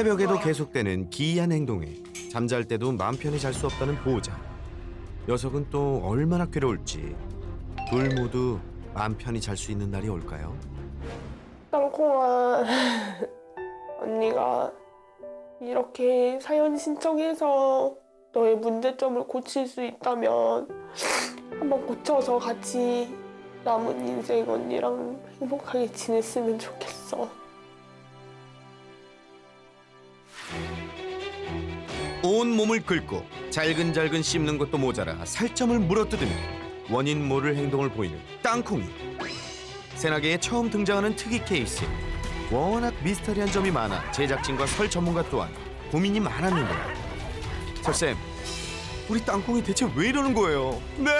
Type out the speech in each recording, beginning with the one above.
새벽에도 계속되는 기이한 행동에 잠잘 때도 마음 편히 잘 수 없다는 보호자. 녀석은 또 얼마나 괴로울지 둘 모두 마음 편히 잘 수 있는 날이 올까요? 땅콩아, 언니가 이렇게 사연 신청해서 너의 문제점을 고칠 수 있다면 한번 고쳐서 같이 남은 인생 언니랑 행복하게 지냈으면 좋겠어. 온 몸을 긁고 잘근잘근 씹는 것도 모자라 살점을 물어뜯으며 원인 모를 행동을 보이는 땅콩이. 세나게에 처음 등장하는 특이 케이스. 워낙 미스터리한 점이 많아 제작진과 설 전문가 또한 고민이 많았는데요. 설쌤, 우리 땅콩이 대체 왜 이러는 거예요? 네?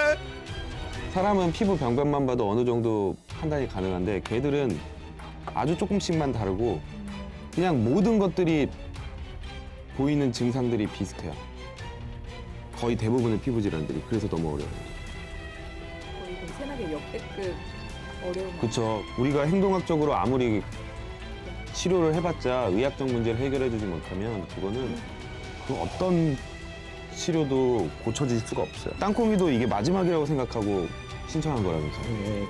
사람은 피부 병변만 봐도 어느 정도 판단이 가능한데 걔들은 아주 조금씩만 다르고 그냥 모든 것들이 보이는 증상들이 비슷해요. 거의 대부분의 피부 질환들이. 그래서 너무 어려워요. 거의 좀 세나게 역대급 어려운 거. 그렇죠. 우리가 행동학적으로 아무리 치료를 해봤자 의학적 문제를 해결해주지 못하면 그거는 그 어떤 치료도 고쳐질 수가 없어요. 땅콩이도 이게 마지막이라고 생각하고 신청한 거라면서요.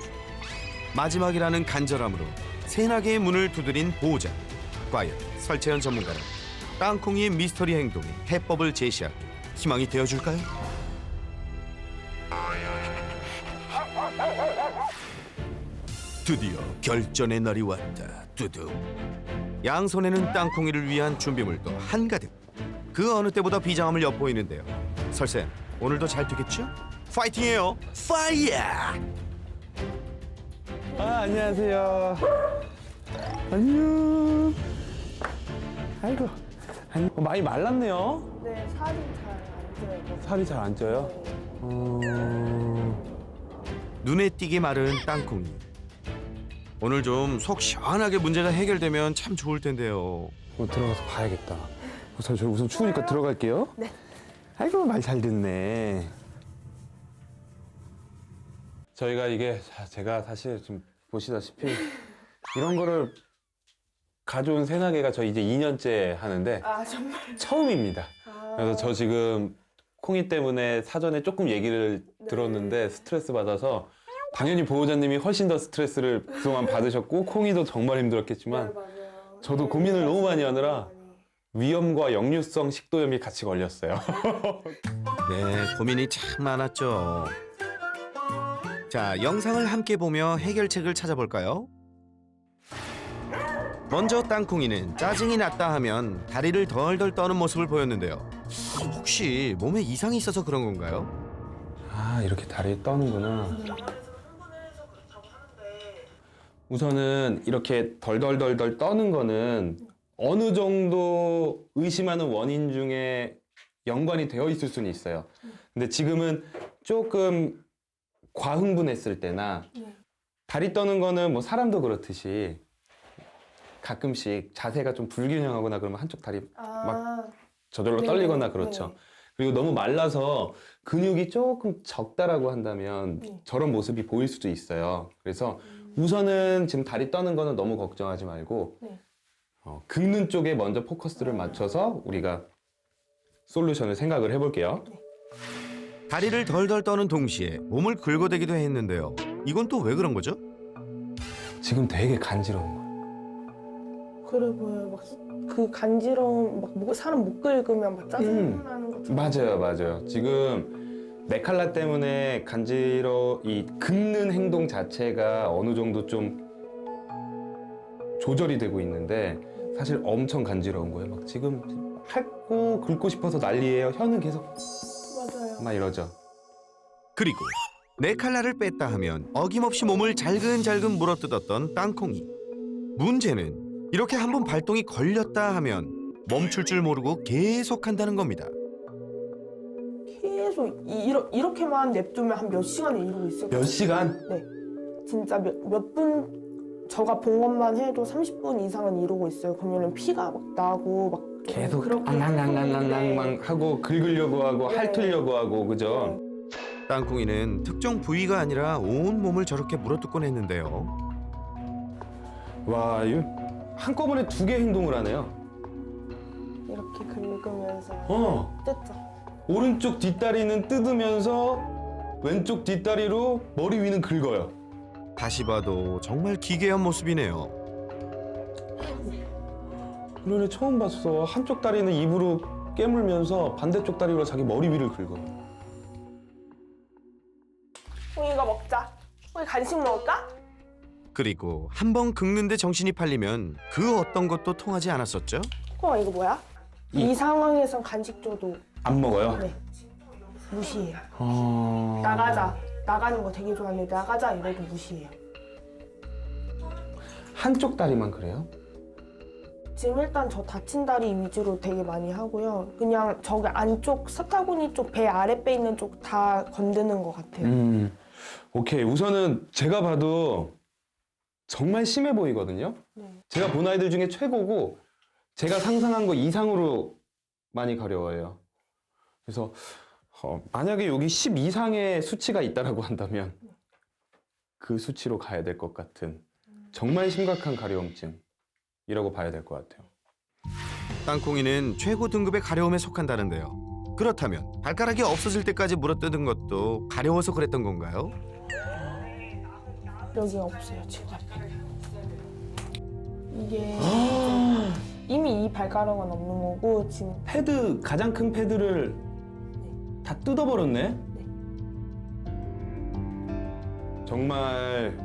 마지막이라는 간절함으로 세나게의 문을 두드린 보호자. 과연 설채연 전문가는 땅콩이의 미스터리 행동에 해법을 제시하고 희망이 되어줄까요? 드디어 결전의 날이 왔다. 두둥. 양손에는 땅콩이를 위한 준비물도 한가득. 그 어느 때보다 비장함을 엿보이는데요. 설쌤, 오늘도 잘 되겠죠? 파이팅해요! 파이어! 안녕하세요. 안녕. 아이고. 많이 말랐네요. 네, 살이 잘 안 쪄요. 살이 잘 안 쪄요? 눈에 띄게 마른 땅콩이. 오늘 좀 속 시원하게 문제가 해결되면 참 좋을 텐데요. 들어가서 봐야겠다. 저 우선 추우니까 들어갈게요. 네. 아이고, 말 잘 듣네. 저희가 이게 제가 사실 좀 보시다시피 이런 거를 가져온 세나게가 저 이제 2년째 하는데 아, 정말. 처음입니다. 그래서 저 지금 콩이 때문에 사전에 조금 얘기를 들었는데 스트레스 받아서 당연히 보호자님이 훨씬 더 스트레스를 그동안 받으셨고 콩이도 정말 힘들었겠지만 네, 맞아요. 저도 고민을 너무 많이 하느라 위염과 역류성 식도염이 같이 걸렸어요. 네, 고민이 참 많았죠. 자, 영상을 함께 보며 해결책을 찾아볼까요? 먼저 땅콩이는 짜증이 났다 하면 다리를 덜덜 떠는 모습을 보였는데요. 혹시 몸에 이상이 있어서 그런 건가요? 아, 이렇게 다리 떠는구나. 우선은 이렇게 덜덜덜덜 떠는 거는 어느 정도 의심하는 원인 중에 연관이 되어 있을 수는 있어요. 근데 지금은 조금 과흥분했을 때나 다리 떠는 거는 뭐 사람도 그렇듯이 가끔씩 자세가 좀 불균형하거나 그러면 한쪽 다리 막 저절로 네, 떨리거나 그렇죠. 네. 그리고 너무 말라서 근육이 조금 적다라고 한다면 저런 모습이 보일 수도 있어요. 그래서 우선은 지금 다리 떠는 거는 너무 걱정하지 말고 긁는 쪽에 먼저 포커스를 맞춰서 우리가 솔루션을 생각을 해볼게요. 다리를 덜덜 떠는 동시에 몸을 긁어대기도 했는데요. 이건 또 왜 그런 거죠? 지금 되게 간지러운 거예요. 그래 보여요. 막 그 간지러움, 막 사람 못 긁으면 막 짜증나는 것처럼. 맞아요. 지금 네칼라 때문에 이 긁는 행동 자체가 어느 정도 좀 조절이 되고 있는데 사실 엄청 간지러운 거예요. 막 지금 핥고 긁고 싶어서 난리예요. 혀는 계속 맞아요. 막 이러죠. 그리고 네 칼날을 뺐다 하면 어김없이 몸을 잘근잘근 물어뜯었던 땅콩이. 문제는 이렇게 한번 발동이 걸렸다 하면 멈출 줄 모르고 계속한다는 겁니다. 계속 이렇게만 냅두면 한 몇 시간을 이러고 있을 거예요. 몇 시간? 네. 진짜 몇 분, 제가 본 것만 해도 30분 이상은 이러고 있어요. 그러면 피가 막 나고 막 계속 그렇게 앙앙앙앙앙 하고 긁으려고 하고 네. 핥으려고 하고 그죠? 땅콩이는 특정 부위가 아니라 온 몸을 저렇게 물어뜯곤 했는데요. 와, 이거 한꺼번에 2개 행동을 하네요. 이렇게 긁으면서 어. 뜯죠. 오른쪽 뒷다리는 뜯으면서 왼쪽 뒷다리로 머리 위는 긁어요. 다시 봐도 정말 기괴한 모습이네요. 이런 애 처음 봤어. 한쪽 다리는 입으로 깨물면서 반대쪽 다리로 자기 머리 위를 긁어. 홍이가 먹자. 홍이 간식 먹을까? 그리고 한 번 긁는데 정신이 팔리면 그 어떤 것도 통하지 않았었죠? 홍아 이거 뭐야? 이 상황에선 간식 줘도 안 먹어요? 네 무시해요. 어... 나가자. 나가는 거 되게 좋아하는데 나가자 이래도 무시해요. 한쪽 다리만 그래요? 지금 일단 저 다친 다리 위주로 되게 많이 하고요. 그냥 저기 안쪽 사타구니 쪽 배 아랫배 있는 쪽 다 건드는 것 같아요. 오케이. 우선은 제가 봐도 정말 심해 보이거든요. 네. 제가 본 아이들 중에 최고고 제가 상상한 거 이상으로 많이 가려워요. 그래서 만약에 여기 10 이상의 수치가 있다라고 한다면 그 수치로 가야 될 것 같은 정말 심각한 가려움증이라고 봐야 될 것 같아요. 땅콩이는 최고 등급의 가려움에 속한다는데요. 그렇다면 발가락이 없어질 때까지 물어뜯은 것도 가려워서 그랬던 건가요? 여기 없어요 지금 앞에. 이게 이미 이 발가락은 없는 거고 지금 패드, 가장 큰 패드를 다 뜯어버렸네? 정말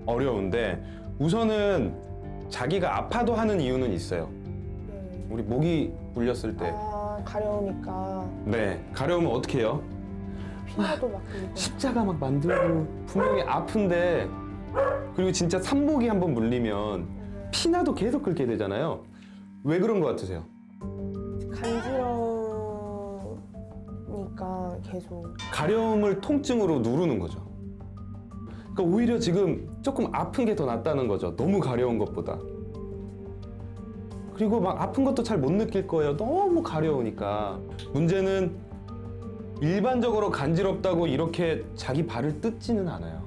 어려운데 우선은 자기가 아파도 하는 이유는 있어요. 네. 우리 모기 물렸을 때 가려우니까 네, 가려우면 어떻게 해요? 피나도 막 들고. 십자가 막 만들고 분명히 아픈데 그리고 진짜 산모기 한번 물리면 피나도 계속 긁게 되잖아요. 왜 그런 것 같으세요? 간지러우니까 계속. 가려움을 통증으로 누르는 거죠. 그러니까 오히려 지금 조금 아픈 게 더 낫다는 거죠. 너무 가려운 것보다. 그리고 막 아픈 것도 잘 못 느낄 거예요. 너무 가려우니까. 문제는 일반적으로 간지럽다고 이렇게 자기 발을 뜯지는 않아요.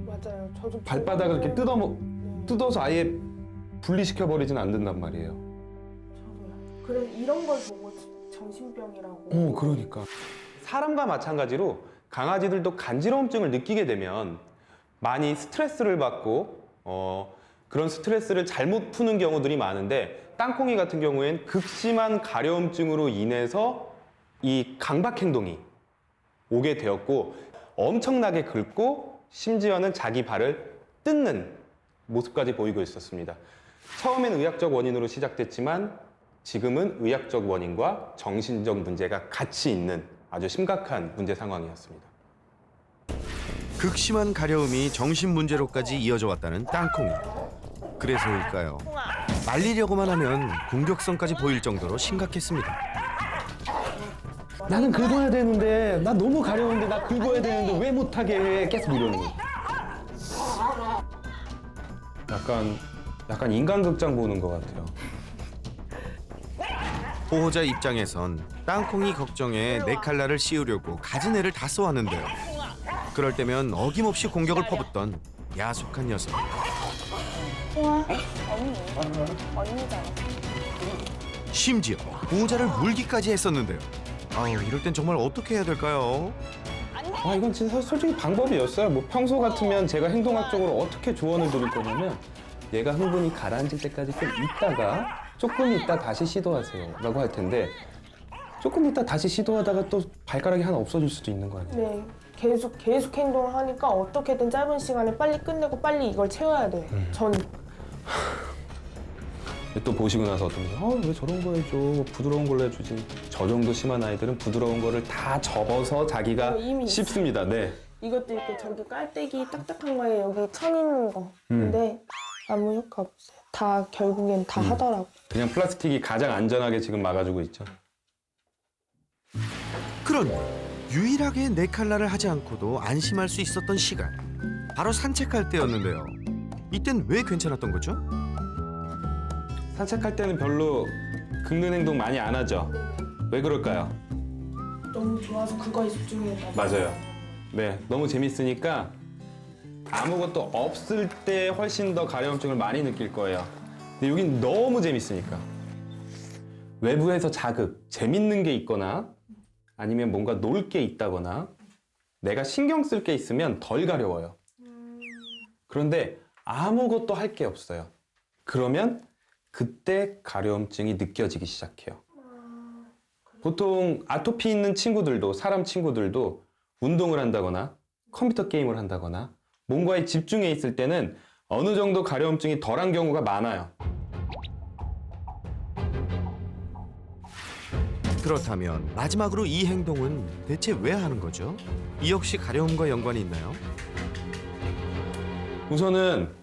맞아요. 저도 발바닥을 이렇게 네. 뜯어서 아예 분리시켜버리진 않는단 말이에요. 저도요. 그래서 이런 걸 보고 정신병이라고. 그러니까. 사람과 마찬가지로 강아지들도 간지러움증을 느끼게 되면 많이 스트레스를 받고 그런 스트레스를 잘못 푸는 경우들이 많은데 땅콩이 같은 경우엔 극심한 가려움증으로 인해서 이 강박 행동이 오게 되었고 엄청나게 긁고 심지어는 자기 발을 뜯는 모습까지 보이고 있었습니다. 처음엔 의학적 원인으로 시작됐지만 지금은 의학적 원인과 정신적 문제가 같이 있는 아주 심각한 문제 상황이었습니다. 극심한 가려움이 정신 문제로까지 이어져 왔다는 땅콩이. 그래서일까요? 말리려고만 하면 공격성까지 보일 정도로 심각했습니다. 나는 긁어야 되는데 나 너무 가려운데 나 긁어야 되는데 왜 못하게 해? 계속 이러는 거예요. 약간 인간극장 보는 것 같아요. 보호자 입장에선 땅콩이 걱정에 네 칼날을 씌우려고 가진 애를 다 쏘았는데요. 그럴 때면 어김없이 공격을 퍼붓던 야속한 녀석. 우와, 언니잖아. 심지어 보호자를 물기까지 했었는데요. 이럴 땐 정말 어떻게 해야 될까요? 이건 진짜 솔직히 방법이었어요. 뭐 평소 같으면 제가 행동학적으로 어떻게 조언을 드릴 거냐면 얘가 흥분이 가라앉을 때까지 좀 있다가 조금 있다 다시 시도하세요 라고 할 텐데 조금 있다 다시 시도하다가 또 발가락이 하나 없어질 수도 있는 거 아니에요? 네, 계속 행동을 하니까 어떻게든 짧은 시간에 빨리 끝내고 빨리 이걸 채워야 돼요. 전 또 보시고 나서 어떤 분이 왜 저런 거 해줘 부드러운 걸로 해주지. 저 정도 심한 아이들은 부드러운 거를 다 접어서 자기가 이미 씹습니다. 네. 이것도 있고 저기 깔때기 딱딱한 거에 여기 천 있는 거. 근데 아무 효과 없어요. 다 결국엔 다 하더라고. 그냥 플라스틱이 가장 안전하게 지금 막아주고 있죠. 그런 유일하게 네 칼날을 하지 않고도 안심할 수 있었던 시간. 바로 산책할 때였는데요. 이땐 왜 괜찮았던 거죠? 산책할 때는 별로 긁는 행동 많이 안 하죠. 왜 그럴까요? 너무 좋아서 그거에 집중했나 봐요. 맞아요. 네, 너무 재밌으니까 아무것도 없을 때 훨씬 더 가려움증을 많이 느낄 거예요. 근데 여긴 너무 재밌으니까. 외부에서 자극, 재밌는 게 있거나 아니면 뭔가 놀 게 있다거나 내가 신경 쓸 게 있으면 덜 가려워요. 그런데 아무것도 할 게 없어요. 그러면 그때 가려움증이 느껴지기 시작해요. 보통 아토피 있는 친구들도, 사람 친구들도 운동을 한다거나 컴퓨터 게임을 한다거나 뭔가에 집중해 있을 때는 어느 정도 가려움증이 덜한 경우가 많아요. 그렇다면 마지막으로 이 행동은 대체 왜 하는 거죠? 이 역시 가려움과 연관이 있나요? 우선은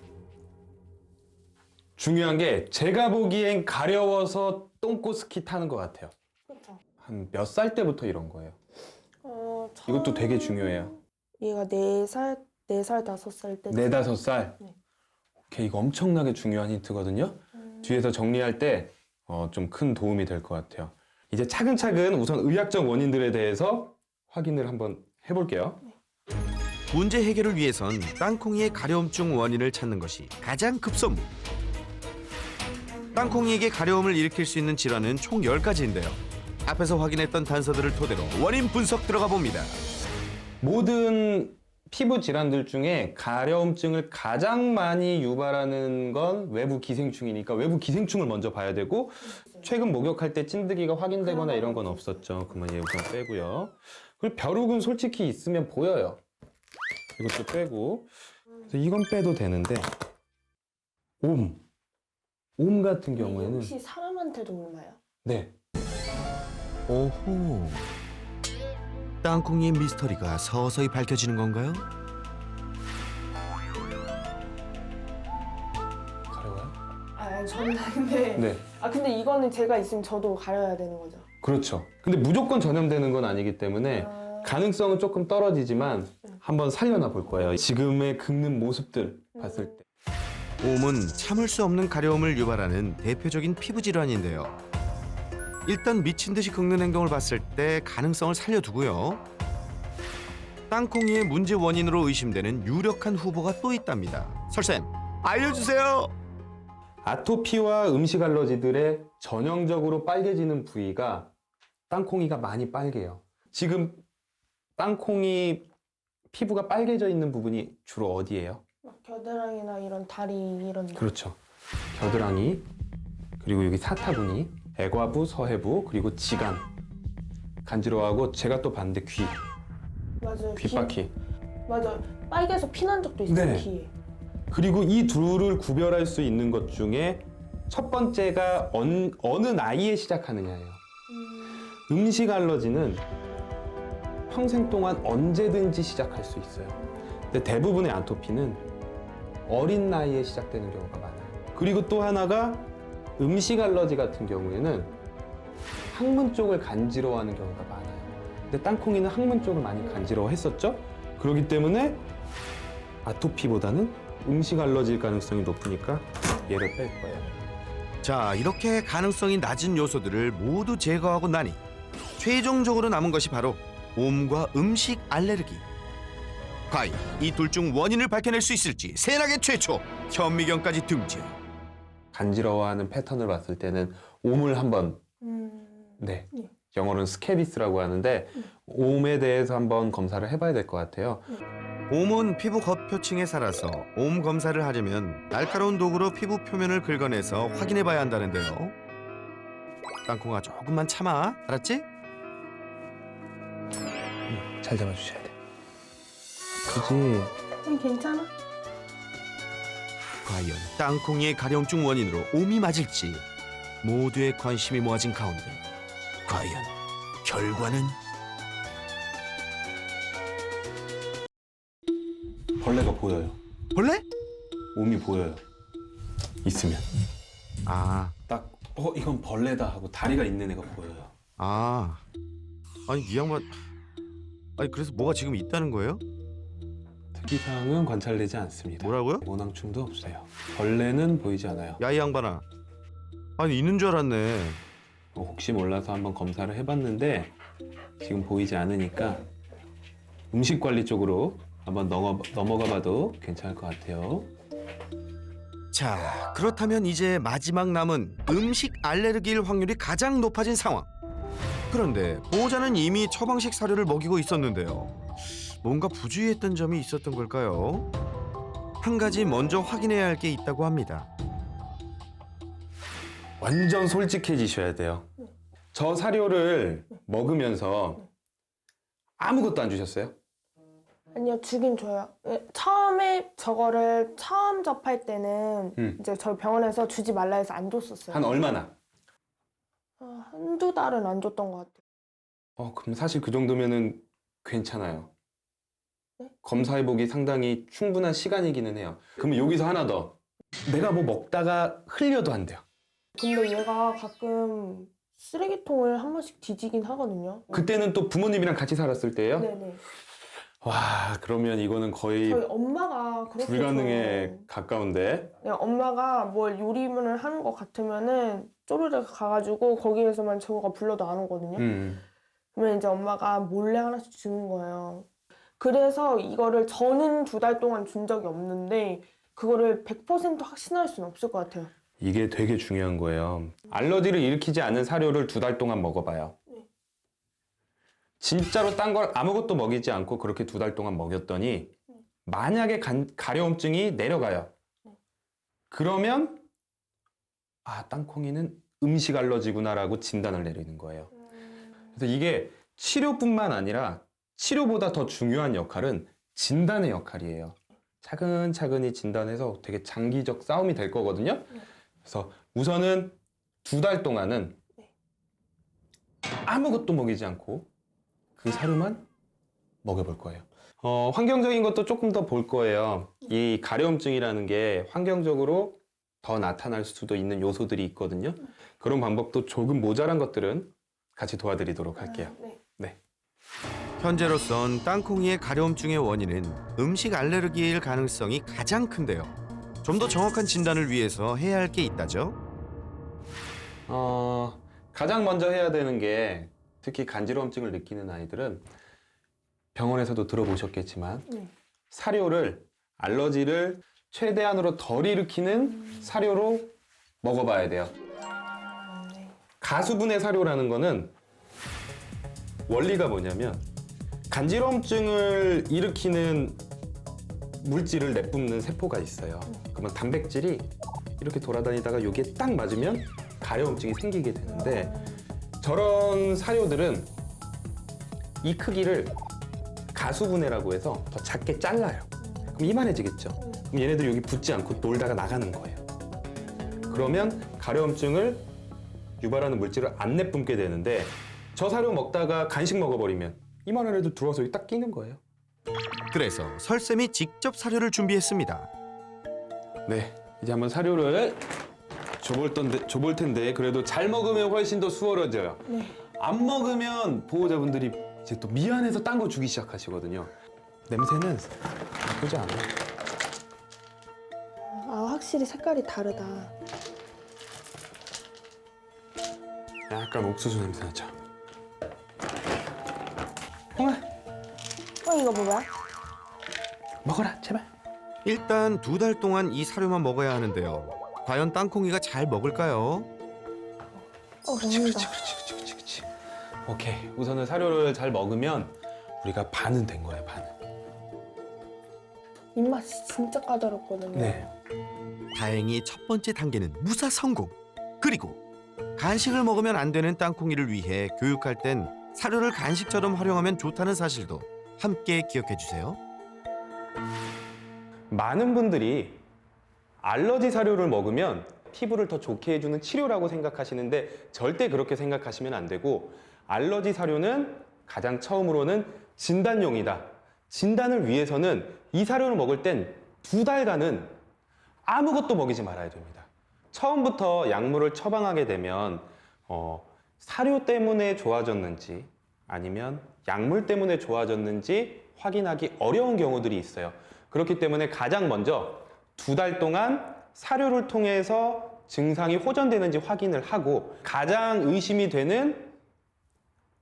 중요한 게 제가 보기엔 가려워서 똥꼬스키 타는 것 같아요. 그렇죠. 한 몇 살 때부터 이런 거예요? 이것도 되게 중요해요. 얘가 4살, 5살 때. 4, 5살? 네. 오케이, 이거 엄청나게 중요한 힌트거든요. 뒤에서 정리할 때 좀 큰 도움이 될 것 같아요. 이제 차근차근 우선 의학적 원인들에 대해서 확인을 한번 해볼게요. 문제 해결을 위해선 땅콩이의 가려움증 원인을 찾는 것이 가장 급선무. 땅콩이에게 가려움을 일으킬 수 있는 질환은 총 10가지인데요. 앞에서 확인했던 단서들을 토대로 원인 분석 들어가 봅니다. 모든 피부 질환들 중에 가려움증을 가장 많이 유발하는 건 외부 기생충이니까 외부 기생충을 먼저 봐야 되고, 최근 목욕할 때 찐득이가 확인되거나 이런 건 없었죠. 그러면 얘 우선 빼고요. 그리고 벼룩은 솔직히 있으면 보여요. 이것도 빼고. 그래서 이건 빼도 되는데, 옴 같은 경우에는 혹시 사람한테도 오나요? 네, 오호. 땅콩이의 미스터리가 서서히 밝혀지는 건가요? 가려워요? 저는 근데. 네, 근데 이거는 제가 있으면 저도 가려야 되는 거죠. 그렇죠. 근데 무조건 전염되는 건 아니기 때문에 가능성은 조금 떨어지지만 한번 살려나 볼 거예요. 지금의 긁는 모습들 봤을 때. 옴은 참을 수 없는 가려움을 유발하는 대표적인 피부 질환인데요. 일단 미친 듯이 긁는 행동을 봤을 때 가능성을 살려두고요. 땅콩이의 문제 원인으로 의심되는 유력한 후보가 또 있답니다. 설쌤, 알려주세요. 아토피와 음식 알러지들의 전형적으로 빨개지는 부위가 땅콩이가 많이 빨개요. 지금 땅콩이 피부가 빨개져 있는 부분이 주로 어디예요? 막 겨드랑이나 이런 다리 이런 데. 그렇죠. 겨드랑이, 그리고 여기 사타구니, 애과부, 서해부, 그리고 지간. 간지러워하고 제가 또 봤는데 귀, 맞아요. 귓바퀴. 맞아요. 빨개서 피난 적도 있어요. 네. 귀에. 그리고 이 둘을 구별할 수 있는 것 중에 첫 번째가 어느 나이에 시작하느냐예요. 음식 알러지는 평생 동안 언제든지 시작할 수 있어요. 근데 대부분의 아토피는 어린 나이에 시작되는 경우가 많아요. 그리고 또 하나가 음식 알러지 같은 경우에는 항문 쪽을 간지러워하는 경우가 많아요. 근데 땅콩이는 항문 쪽을 많이 간지러워했었죠? 그렇기 때문에 아토피보다는 음식 알러지일 가능성이 높으니까 얘를 뺄 거예요. 자, 이렇게 가능성이 낮은 요소들을 모두 제거하고 나니 최종적으로 남은 것이 바로 옴과 음식 알레르기. 과연 이 둘 중 원인을 밝혀낼 수 있을지 세나게 최초 현미경까지 등장. 간지러워하는 패턴을 봤을 때는 옴을 한번, 네, 네. 영어로는 스케비스라고 하는데 옴에 대해서 한번 검사를 해봐야 될 것 같아요. 옴은 피부 겉표층에 살아서 옴 검사를 하려면 날카로운 도구로 피부 표면을 긁어내서 확인해봐야 한다는데요. 땅콩아, 조금만 참아, 알았지? 잘 잡아주셔야 돼. 그지? 괜찮아? 과연 땅콩이의 가려움증 원인으로 옴이 맞을지 모두의 관심이 모아진 가운데 과연 결과는? 벌레가 보여요. 벌레? 옴이 보여요. 있으면. 아, 딱, 이건 벌레다 하고 다리가 있는 애가 보여요. 아니 이 양반, 아니 그래서 뭐가 지금 있다는 거예요? 특이사항은 관찰되지 않습니다. 뭐라고요? 모낭충도 없어요. 벌레는 보이지 않아요. 야, 이 양반아, 아니 있는 줄 알았네. 혹시 몰라서 한번 검사를 해봤는데 지금 보이지 않으니까 음식 관리 쪽으로 한번 넘어가 봐도 괜찮을 것 같아요. 자, 그렇다면 이제 마지막 남은 음식 알레르기일 확률이 가장 높아진 상황. 그런데 보호자는 이미 처방식 사료를 먹이고 있었는데요. 뭔가 부주의했던 점이 있었던 걸까요? 한 가지 먼저 확인해야 할 게 있다고 합니다. 완전 솔직해지셔야 돼요. 저 사료를 먹으면서 아무것도 안 주셨어요? 아니요, 주긴 줘요. 처음에 저거를 처음 접할 때는 이제 저희 병원에서 주지 말라 해서 안 줬었어요. 한 얼마나? 한두 달은 안 줬던 것 같아요. 그럼 사실 그 정도면은 괜찮아요. 네? 검사해보기 상당히 충분한 시간이기는 해요. 그러면 여기서 하나 더. 내가 뭐 먹다가 흘려도 안 돼요. 근데 얘가 가끔 쓰레기통을 한 번씩 뒤지긴 하거든요. 그때는 또 부모님이랑 같이 살았을 때예요? 네네. 와, 그러면 이거는 거의 저희 엄마가 그렇게 불가능에 좀- 가까운데. 네, 엄마가 뭘 요리문을 하는 것 같으면은 쪼르르 가가지고 거기에서만 저거가 불러도 안 오거든요. 그러면 이제 엄마가 몰래 하나씩 주는 거예요. 그래서 이거를 저는 2달 동안 준 적이 없는데 그거를 100% 확신할 수는 없을 것 같아요. 이게 되게 중요한 거예요. 알러지를 일으키지 않은 사료를 2달 동안 먹어봐요. 네. 진짜로 딴 걸 아무것도 먹이지 않고 그렇게 2달 동안 먹였더니 만약에 가려움증이 내려가요. 그러면 땅콩이는 음식 알러지구나라고 진단을 내리는 거예요. 그래서 이게 치료뿐만 아니라 치료보다 더 중요한 역할은 진단의 역할이에요. 차근차근히 진단해서 되게 장기적 싸움이 될 거거든요. 그래서 우선은 2달 동안은 아무것도 먹이지 않고 그 사료만 먹여볼 거예요. 환경적인 것도 조금 더 볼 거예요. 이 가려움증이라는 게 환경적으로 더 나타날 수도 있는 요소들이 있거든요. 그런 방법도 조금 모자란 것들은 같이 도와드리도록 할게요. 네. 네. 현재로선 땅콩이의 가려움증의 원인은 음식 알레르기일 가능성이 가장 큰데요. 좀 더 정확한 진단을 위해서 해야 할 게 있다죠. 가장 먼저 해야 되는 게 특히 간지러움증을 느끼는 아이들은 병원에서도 들어보셨겠지만 사료를 알러지를 최대한으로 덜 일으키는 사료로 먹어봐야 돼요. 네. 가수분해 사료라는 거는 원리가 뭐냐면 간지러움증을 일으키는 물질을 내뿜는 세포가 있어요. 그러면 단백질이 이렇게 돌아다니다가 여기에 딱 맞으면 가려움증이 생기게 되는데 저런 사료들은 이 크기를 가수분해라고 해서 더 작게 잘라요. 그럼 이만해지겠죠. 그럼 얘네들 여기 붙지 않고 놀다가 나가는 거예요. 그러면 가려움증을 유발하는 물질을 안 내뿜게 되는데 저 사료 먹다가 간식 먹어버리면 이만한 애들 들어와서 여기 딱 끼는 거예요. 그래서 설쌤이 직접 사료를 준비했습니다. 네, 이제 한번 사료를 줘볼 텐데 그래도 잘 먹으면 훨씬 더 수월해져요. 네. 안 먹으면 보호자분들이 이제 또 미안해서 딴 거 주기 시작하시거든요. 냄새는 나쁘지 않아요. 확실히 색깔이 다르다. 약간 옥수수 냄새 나죠. 형아, 이거 뭐야? 먹어라, 제발. 일단 2달 동안 이 사료만 먹어야 하는데요. 과연 땅콩이가 잘 먹을까요? 먹는다. 그렇지. 오케이, 우선은 사료를 잘 먹으면 우리가 반은 된 거예요, 반은. 입맛이 진짜 까다롭거든요. 네. 다행히 첫 번째 단계는 무사 성공. 그리고 간식을 먹으면 안 되는 땅콩이를 위해 교육할 땐 사료를 간식처럼 활용하면 좋다는 사실도 함께 기억해 주세요. 많은 분들이 알러지 사료를 먹으면 피부를 더 좋게 해주는 치료라고 생각하시는데 절대 그렇게 생각하시면 안 되고 알러지 사료는 가장 처음으로는 진단용이다. 진단을 위해서는 이 사료를 먹을 땐 2달간은 아무것도 먹이지 말아야 됩니다. 처음부터 약물을 처방하게 되면 사료 때문에 좋아졌는지 아니면 약물 때문에 좋아졌는지 확인하기 어려운 경우들이 있어요. 그렇기 때문에 가장 먼저 2달 동안 사료를 통해서 증상이 호전되는지 확인을 하고 가장 의심이 되는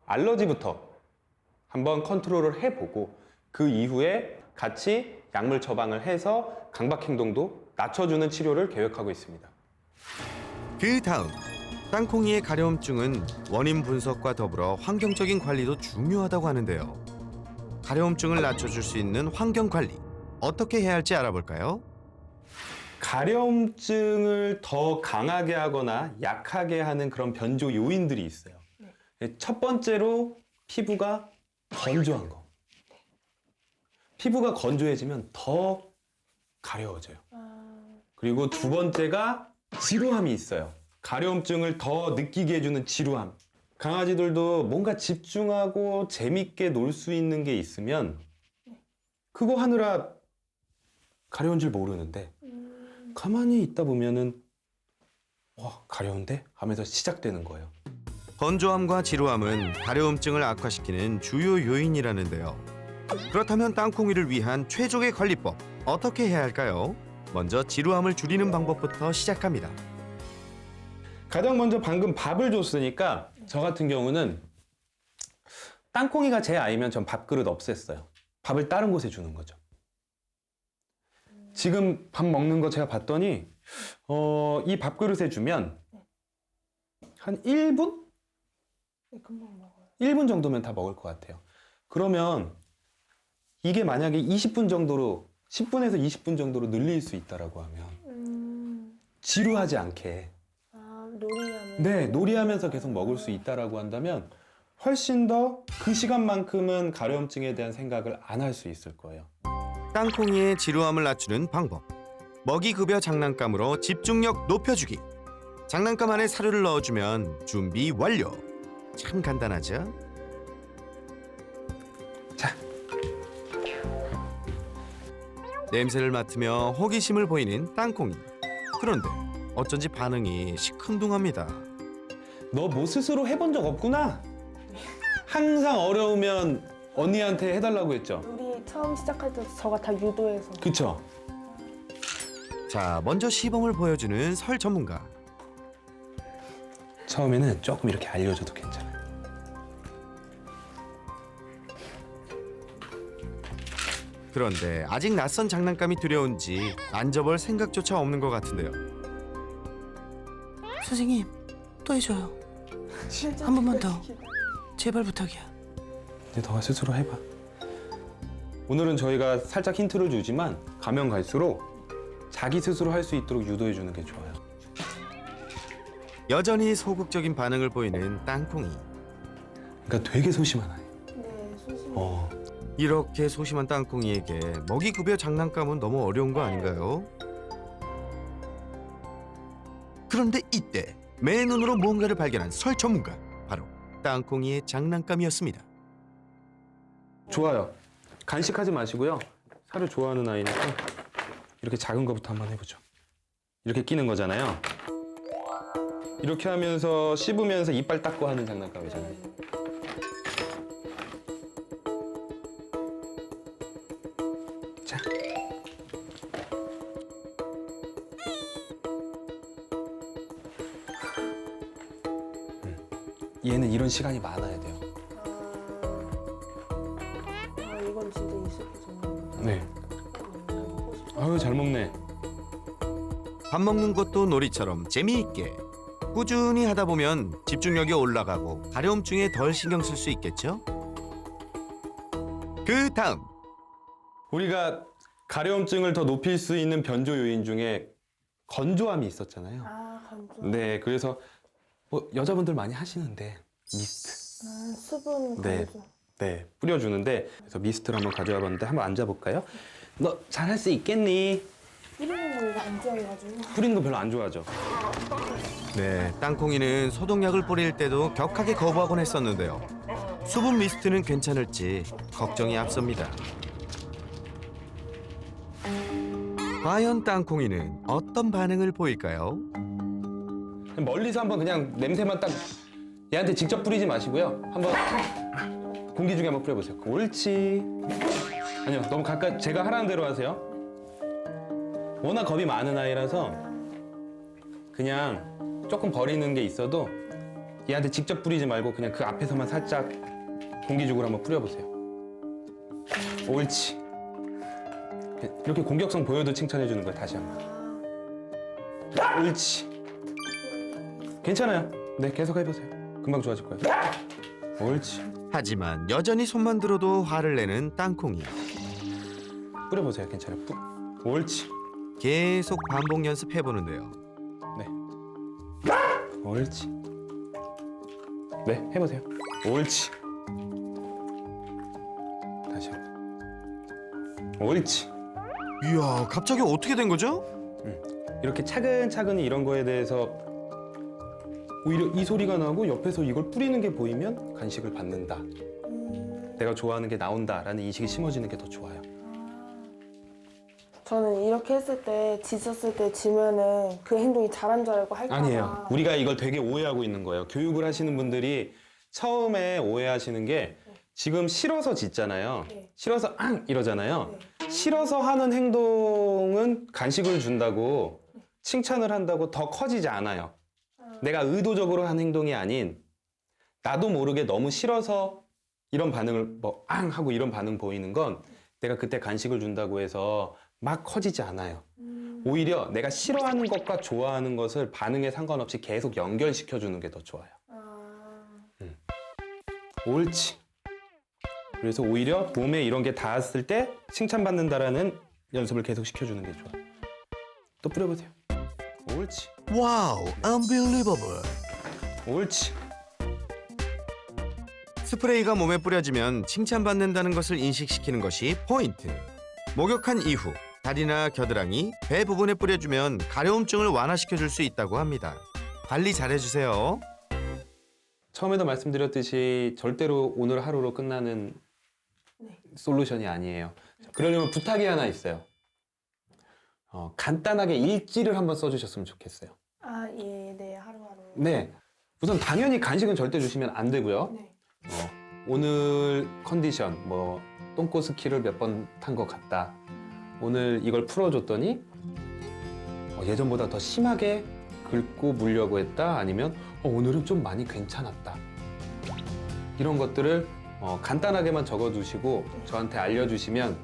알러지부터 한번 컨트롤을 해보고 그 이후에 같이 약물 처방을 해서 강박 행동도 낮춰주는 치료를 계획하고 있습니다. 그 다음 땅콩이의 가려움증은 원인 분석과 더불어 환경적인 관리도 중요하다고 하는데요. 가려움증을 낮춰줄 수 있는 환경 관리 어떻게 해야 할지 알아볼까요? 가려움증을 더 강하게 하거나 약하게 하는 그런 변조 요인들이 있어요. 첫 번째로 피부가 건조한 거. 피부가 건조해지면 더 가려워져요. 그리고 두 번째가 지루함이 있어요. 가려움증을 더 느끼게 해주는 지루함. 강아지들도 뭔가 집중하고 재밌게 놀 수 있는 게 있으면 그거 하느라 가려운 줄 모르는데 가만히 있다 보면은 와, 가려운데? 하면서 시작되는 거예요. 건조함과 지루함은 가려움증을 악화시키는 주요 요인이라는데요. 그렇다면 땅콩이를 위한 최적의 관리법 어떻게 해야 할까요? 먼저 지루함을 줄이는 방법부터 시작합니다. 가장 먼저 방금 밥을 줬으니까 저 같은 경우는 땅콩이가 제 아이면 전 밥그릇 없앴어요. 밥을 다른 곳에 주는 거죠. 지금 밥 먹는 거 제가 봤더니 이 밥그릇에 주면 한 1분? 네, 금방 먹어요. 1분 정도면 다 먹을 것 같아요. 그러면 이게 만약에 20분 정도로 10분에서 20분 정도로 늘릴 수 있다라고 하면 지루하지 않게 놀이하면. 네, 놀이하면서 계속 먹을 수 있다라고 한다면 훨씬 더 그 시간만큼은 가려움증에 대한 생각을 안 할 수 있을 거예요. 땅콩이의 지루함을 낮추는 방법. 먹이급여 장난감으로 집중력 높여주기. 장난감 안에 사료를 넣어주면 준비 완료. 참 간단하죠? 자, 냄새를 맡으며 호기심을 보이는 땅콩이. 그런데 어쩐지 반응이 시큰둥합니다. 너 뭐 스스로 해본 적 없구나? 항상 어려우면 언니한테 해달라고 했죠? 우리 처음 시작할 때 저가 다 유도해서. 그쵸? 자, 먼저 시범을 보여주는 설 전문가. 처음에는 조금 이렇게 알려줘도 괜찮아요. 그런데 아직 낯선 장난감이 두려운지 만져볼 생각조차 없는 것 같은데요. 선생님, 또 해줘요. 한 번만 더. 제발 부탁이야. 이제 너가 스스로 해봐. 오늘은 저희가 살짝 힌트를 주지만 가면 갈수록 자기 스스로 할 수 있도록 유도해 주는 게 좋아요. 여전히 소극적인 반응을 보이는 땅콩이. 그러니까 되게 소심한 아이. 네, 소심. 이렇게 소심한 땅콩이에게 먹이급여 장난감은 너무 어려운 거 아닌가요? 그런데 이때 맨눈으로 뭔가를 발견한 설 전문가. 바로 땅콩이의 장난감이었습니다. 좋아요. 간식하지 마시고요. 사료 좋아하는 아이니까 이렇게 작은 거부터 한번 해보죠. 이렇게 끼는 거잖아요. 이렇게 하면서 씹으면서 이빨 닦고 하는 장난감이잖아요. 자. 얘는 이런 시간이 많아야 돼요. 이건 진짜 익숙해졌네요. 네. 먹고 싶어. 아유, 잘 먹네. 밥 먹는 것도 놀이처럼 재미있게 꾸준히 하다 보면 집중력이 올라가고 가려움증에 덜 신경 쓸 수 있겠죠? 그 다음 우리가 가려움증을 더 높일 수 있는 변조 요인 중에 건조함이 있었잖아요. 건조. 네, 그래서 뭐 여자분들 많이 하시는데 미스트, 수분 네. 건조. 네, 뿌려주는데 그래서 미스트를 한번 가져와 봤는데 한번 앉아볼까요? 너 잘할 수 있겠니? 뿌리는 걸 안 좋아해가지고. 뿌리는 거 별로 안 좋아하죠? 네, 땅콩이는 소독약을 뿌릴 때도 격하게 거부하곤 했었는데요. 수분 미스트는 괜찮을지 걱정이 앞섭니다. 과연 땅콩이는 어떤 반응을 보일까요? 멀리서 한번 그냥 냄새만 딱 얘한테 직접 뿌리지 마시고요. 한번 공기 중에 한번 뿌려보세요. 옳지. 아니요, 너무 가까이 제가 하라는 대로 하세요. 워낙 겁이 많은 아이라서 그냥 조금 버리는 게 있어도 얘한테 직접 뿌리지 말고 그냥 그 앞에서만 살짝 공기죽으로 한번 뿌려보세요. 옳지. 이렇게 공격성 보여도 칭찬해 주는 거예요. 다시 한번. 옳지. 괜찮아요. 네, 계속 해보세요. 금방 좋아질 거예요. 옳지. 하지만 여전히 손만 들어도 화를 내는 땅콩이. 뿌려보세요. 괜찮아요. 옳지. 계속 반복 연습해보는데요. 네. 옳지. 네, 해보세요. 옳지. 다시 한번. 옳지. 이야, 갑자기 어떻게 된 거죠? 이렇게 차근차근히 이런 거에 대해서 오히려 이 소리가 나고 옆에서 이걸 뿌리는 게 보이면 간식을 받는다. 내가 좋아하는 게 나온다라는 인식이 심어지는 게 더 좋아요. 저는 이렇게 했을 때 지쳤을 때 지면은 그 행동이 잘한 줄 알고 할까 봐. 아니에요. 우리가 이걸 되게 오해하고 있는 거예요. 교육을 하시는 분들이 처음에 오해하시는 게 지금 싫어서 짖잖아요. 네. 싫어서 앙 이러잖아요. 싫어서 하는 행동은 간식을 준다고 칭찬을 한다고 더 커지지 않아요. 내가 의도적으로 한 행동이 아닌 나도 모르게 너무 싫어서 이런 반응을 뭐 앙 하고 이런 반응 보이는 건 내가 그때 간식을 준다고 해서 막 커지지 않아요. 오히려 내가 싫어하는 것과 좋아하는 것을 반응에 상관없이 계속 연결시켜 주는 게 더 좋아요. 옳지. 그래서 오히려 몸에 이런 게 닿았을 때 칭찬받는다라는 연습을 계속 시켜주는 게 좋아. 또 뿌려보세요. 옳지. 와우, unbelievable. 옳지. 스프레이가 몸에 뿌려지면 칭찬받는다는 것을 인식시키는 것이 포인트. 목욕한 이후 다리나 겨드랑이, 배 부분에 뿌려주면 가려움증을 완화시켜줄 수 있다고 합니다. 관리 잘해주세요. 처음에도 말씀드렸듯이 절대로 오늘 하루로 끝나는 솔루션이 아니에요. 그러려면 부탁이 하나 있어요. 간단하게 일지를 한번 써주셨으면 좋겠어요. 아, 예, 네, 하루하루. 네. 우선 당연히 간식은 절대 주시면 안 되고요. 네. 오늘 컨디션, 뭐 똥꼬 스키를 몇 번 탄 것 같다. 오늘 이걸 풀어줬더니 예전보다 더 심하게 긁고 물려고 했다. 아니면 오늘은 좀 많이 괜찮았다. 이런 것들을 간단하게만 적어두시고 저한테 알려주시면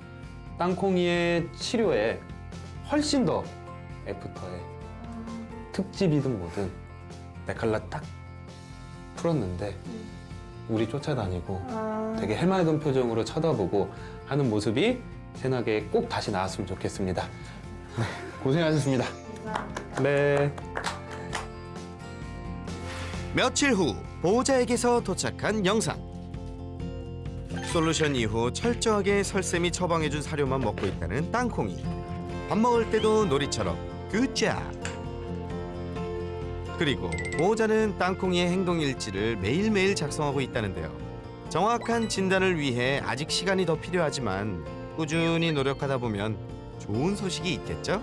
땅콩이의 치료에 훨씬 더 애프터에 특집이든 뭐든 메칼라 딱 풀었는데 우리 쫓아다니고 되게 해맑은 표정으로 쳐다보고 하는 모습이 세나게에 꼭 다시 나왔으면 좋겠습니다. 네, 고생하셨습니다. 감사합니다. 네. 며칠 후 보호자에게서 도착한 영상. 솔루션 이후 철저하게 설쌤이 처방해준 사료만 먹고 있다는 땅콩이. 밥 먹을 때도 놀이처럼 굿잡. 그리고 보호자는 땅콩이의 행동 일지를 매일매일 작성하고 있다는데요. 정확한 진단을 위해 아직 시간이 더 필요하지만 꾸준히 노력하다 보면 좋은 소식이 있겠죠?